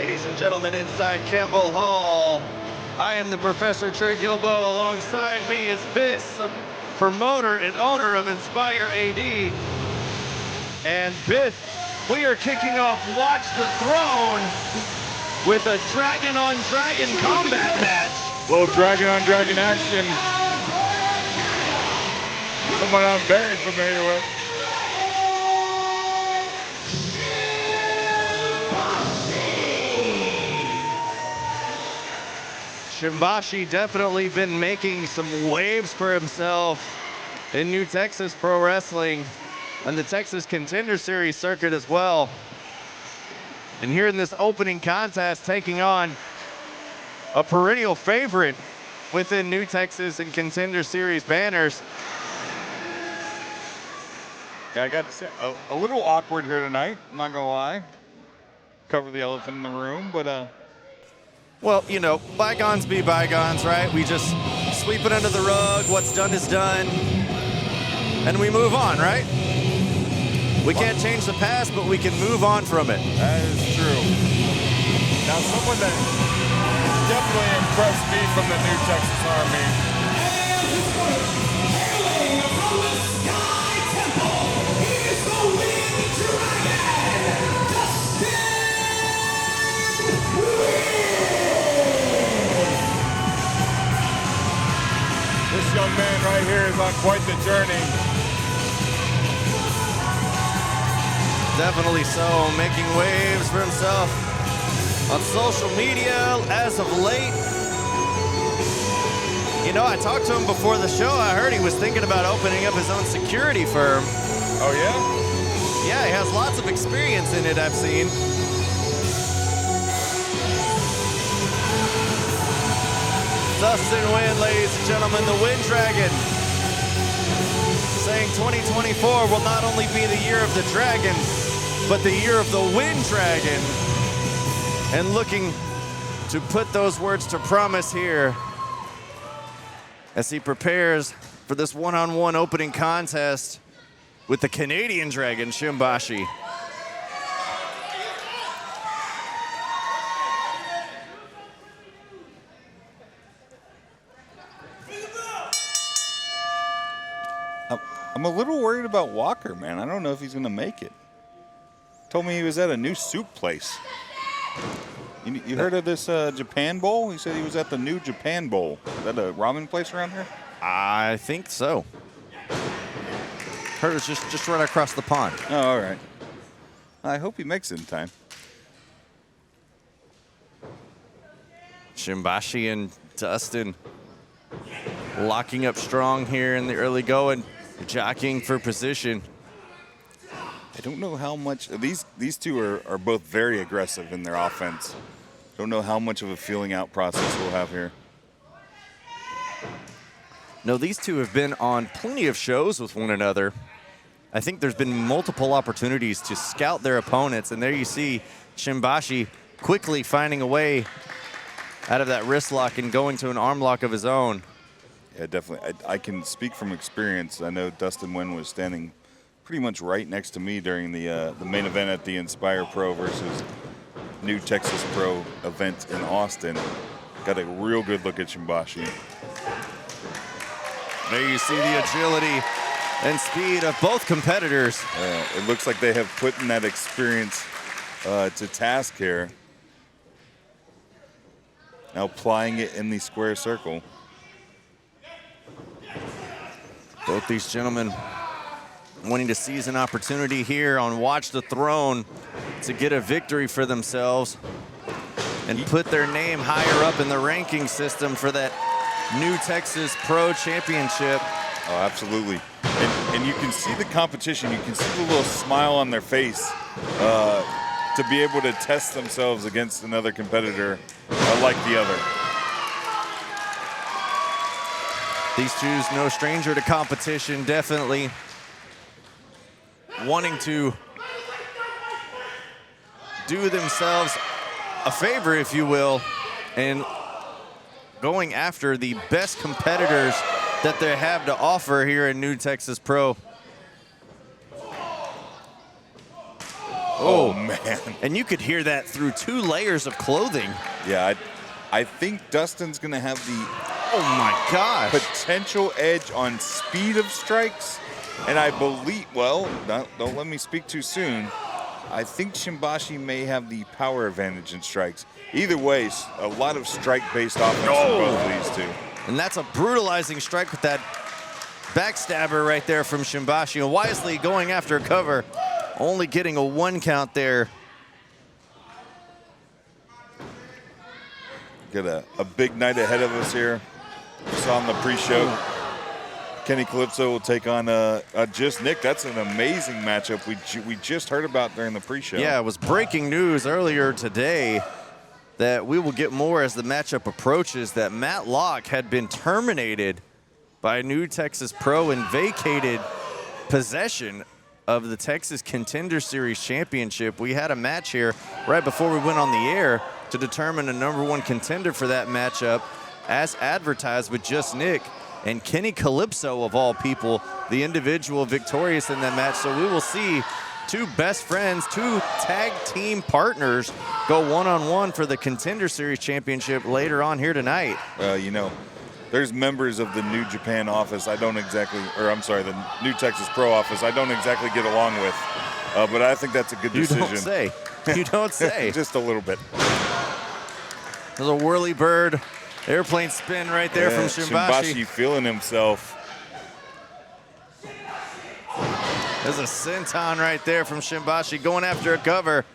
ladies and gentlemen, inside Campbell Hall. I am the Professor Trey Gilbo. Alongside me is Biss, promoter and owner of Inspire AD. And Biss, we are kicking off Watch the Throne with a dragon on dragon combat match. Little dragon on dragon action. Someone I'm very familiar with. Shimbashi definitely been making some waves for himself in New Texas Pro Wrestling and the Texas Contender Series circuit as well. And here in this opening contest, taking on a perennial favorite within New Texas and Contender Series banners. Yeah, I got to say, a little awkward here tonight, I'm not gonna lie. Cover the elephant in the room, but Well, you know, bygones be bygones, right? We just sweep it under the rug. What's done is done. And we move on, right? We can't change the past, but we can move on from it. that is true. Now, someone that definitely impressed me from the New Texas Army. This young man right here is on quite the journey. Definitely so, making waves for himself on social media as of late. You know, I talked to him before the show. I heard he was thinking about opening up his own security firm. Oh, yeah? Yeah, he has lots of experience in it, I've seen. Dustin Nguyen, ladies and gentlemen, the Wind Dragon, saying 2024 will not only be the year of the dragon, but the year of the Wind Dragon. And looking to put those words to promise here as he prepares for this one-on-one opening contest with the Canadian Dragon, Shimbashi. I'm a little worried about Walker, man. I don't know if he's going to make it. Told me he was at a new soup place. You heard of this Japan Bowl? He said he was at the new Japan Bowl. Is that a ramen place around here? I think so. Heard it's just right across the pond. Oh, all right. I hope he makes it in time. Shimbashi and Dustin locking up strong here in the early going, jockeying for position. I don't know how much these two are both very aggressive in their offense. Don't know how much of a feeling out process we'll have here. No, these two have been on plenty of shows with one another. I think there's been multiple opportunities to scout their opponents, and there you see Shimbashi quickly finding a way out of that wrist lock and going to an arm lock of his own. Yeah, definitely. I can speak from experience. I know Dustin Nguyen was standing pretty much right next to me during the main event at the Inspire Pro versus New Texas Pro event in Austin. Got a real good look at Shimbashi. There you see the agility and speed of both competitors. It looks like they have put in that experience to task here. Now applying it in the square circle. Both these gentlemen wanting to seize an opportunity here on Watch the Throne to get a victory for themselves and put their name higher up in the ranking system for that New Texas Pro Championship. Oh, absolutely. And you can see the competition. You can see the little smile on their face to be able to test themselves against another competitor like the other. These two's no stranger to competition, definitely wanting to do themselves a favor, if you will, and going after the best competitors that they have to offer here in New Texas Pro. Oh, man. And you could hear that through 2 layers of clothing. Yeah, I think Dustin's going to have the Oh, my gosh. potential edge on speed of strikes. And I believe, well, don't let me speak too soon. I think Shimbashi may have the power advantage in strikes. Either way, a lot of strike-based offense from both of these two. And that's a brutalizing strike with that backstabber right there from Shimbashi. And wisely going after a cover, only getting a 1 count there. Got a big night ahead of us here. We saw in the pre-show. Kenny Calypso will take on Just Nick. That's an amazing matchup we just heard about during the pre-show. Yeah, it was breaking news earlier today that we will get more as the matchup approaches, that Matt Locke had been terminated by New Texas Pro and vacated possession of the Texas Contender Series Championship. We had a match here right before we went on the air to determine a #1 contender for that matchup as advertised with Just Nick. And Kenny Calypso, of all people, the individual victorious in that match. So we will see 2 best friends, 2 tag team partners go one-on-one for the Contender Series Championship later on here tonight. You know, there's members of the New Japan office the New Texas Pro office I don't exactly get along with. But I think that's a good decision. You don't say. You don't say. Just a little bit. There's a whirly bird. Airplane spin right there from Shimbashi. Shimbashi feeling himself. There's a senton right there from Shimbashi going after a cover.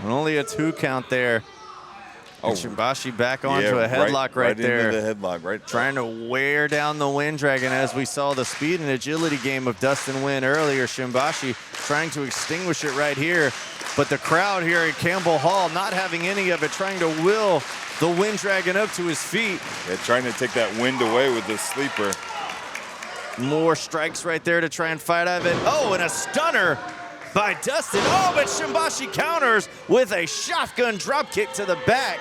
And only a 2 count there. Oh, and Shimbashi back onto a headlock right there. Into the headlock, right? Trying to wear down the Wind Dragon as we saw the speed and agility game of Dustin Nguyen earlier. Shimbashi trying to extinguish it right here. But the crowd here at Campbell Hall not having any of it, trying to will the Wind Dragon up to his feet. Yeah, trying to take that wind away with the sleeper. More strikes right there to try and fight out of it. Oh, and a stunner by Dustin. Oh, but Shimbashi counters with a shotgun drop kick to the back.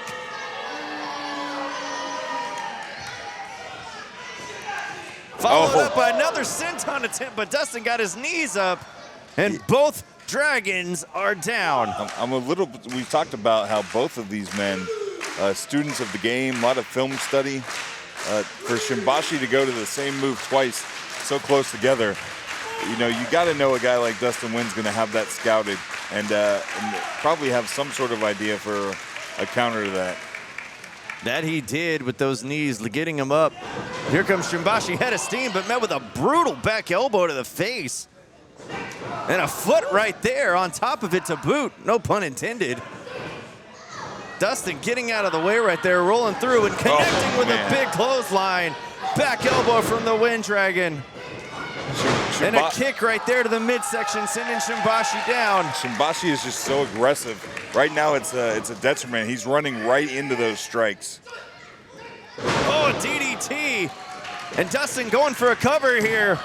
Followed up by another senton attempt, but Dustin got his knees up, and both Dragons are down. We've talked about how both of these men, students of the game, a lot of film study. For Shimbashi to go to the same move twice, so close together, you know, you got to know a guy like Dustin Nguyen's going to have that scouted and probably have some sort of idea for a counter to that. That he did with those knees, getting him up. Here comes Shimbashi, head of steam, but met with a brutal back elbow to the face. And a foot right there on top of it to boot, no pun intended. Dustin getting out of the way right there, rolling through and connecting with a big clothesline. Back elbow from the Wind Dragon. And a kick right there to the midsection, sending Shimbashi down. Shimbashi is just so aggressive. Right now it's a detriment. He's running right into those strikes. Oh, a DDT. And Dustin going for a cover here.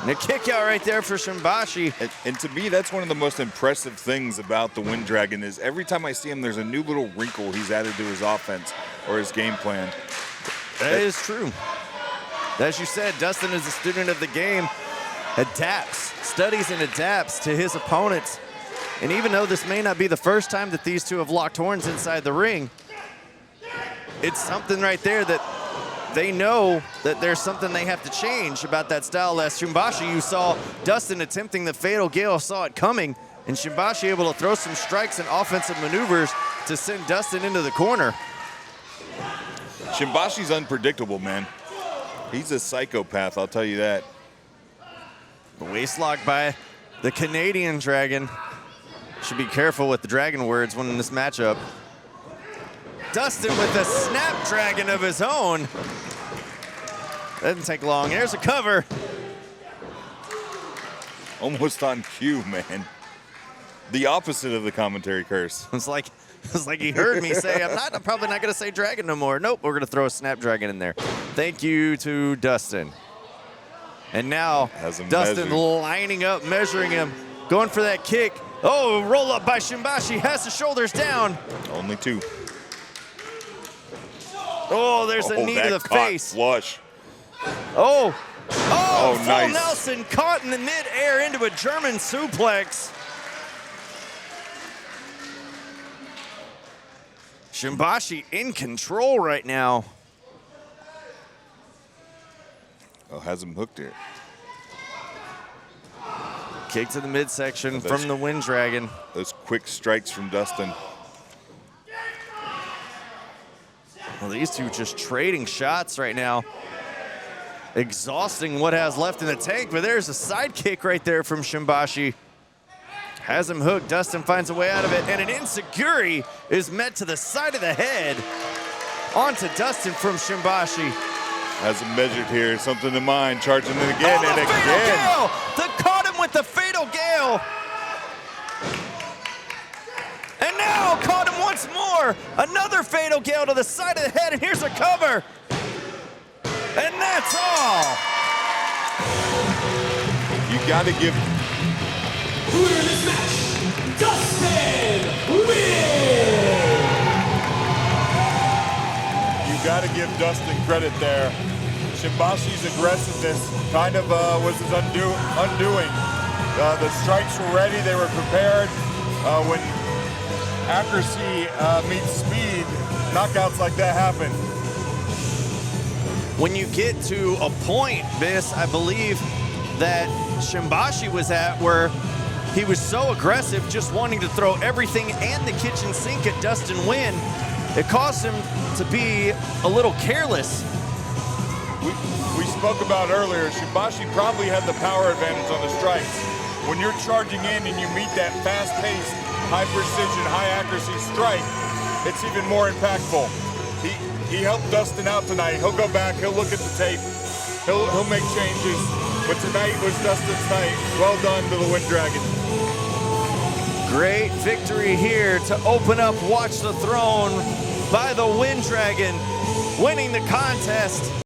And a kick out right there for Shimbashi. And to me, that's one of the most impressive things about the Wind Dragon is every time I see him, there's a new little wrinkle he's added to his offense or his game plan. That is true. As you said, Dustin is a student of the game, adapts, studies and adapts to his opponents. And even though this may not be the first time that these two have locked horns inside the ring, it's something right there that they know that there's something they have to change about that style. Last Shimbashi, you saw Dustin attempting the Fatal Gale, saw it coming, and Shimbashi able to throw some strikes and offensive maneuvers to send Dustin into the corner. Shimbashi's unpredictable, man. He's a psychopath, I'll tell you that. The waistlock by the Canadian Dragon. Should be careful with the Dragon words when in this matchup. Dustin with a Snapdragon of his own. Doesn't take long. Here's a cover. Almost on cue, man. The opposite of the commentary curse. It's like he heard me say, I'm probably not going to say Dragon no more. Nope, we're going to throw a Snapdragon in there. Thank you to Dustin. And now Dustin lining up, measuring him, going for that kick. Oh, roll up by Shimbashi, has the shoulders down. Only 2. Oh, there's a knee to the face. Flush. Oh, Oh, full nice. Nelson caught in the mid-air into a German suplex. Shimbashi in control right now. Oh, has him hooked here. Kick to the midsection from the Wind Dragon. Those quick strikes from Dustin. Well, these two just trading shots right now. Exhausting what has left in the tank, but there's a side kick right there from Shimbashi. Has him hooked. Dustin finds a way out of it, and an enziguri is met to the side of the head. Onto Dustin from Shimbashi. Has him measured here. Something in mind. Charging it again and Fatal again. Gale! Caught him with the Fatal Gale. And now caught him once more. Another Fatal Gale to the side of the head, and here's a cover. And that's all. You got to give. Winner of this match, Dustin Nguyen. You got to give Dustin credit there. Shimbashi's aggressiveness kind of was his undoing. The strikes were ready, they were prepared. When accuracy meets speed, knockouts like that happen. When you get to a point, Biss, I believe that Shimbashi was at where he was so aggressive, just wanting to throw everything and the kitchen sink at Dustin Nguyen, it caused him to be a little careless. We spoke about earlier, Shimbashi probably had the power advantage on the strikes. When you're charging in and you meet that fast-paced, high-precision, high-accuracy strike, it's even more impactful. He helped Dustin out tonight. He'll go back, he'll look at the tape, he'll make changes. But tonight was Dustin's night. Well done to the Wind Dragon. Great victory here to open up Watch the Throne by the Wind Dragon, winning the contest.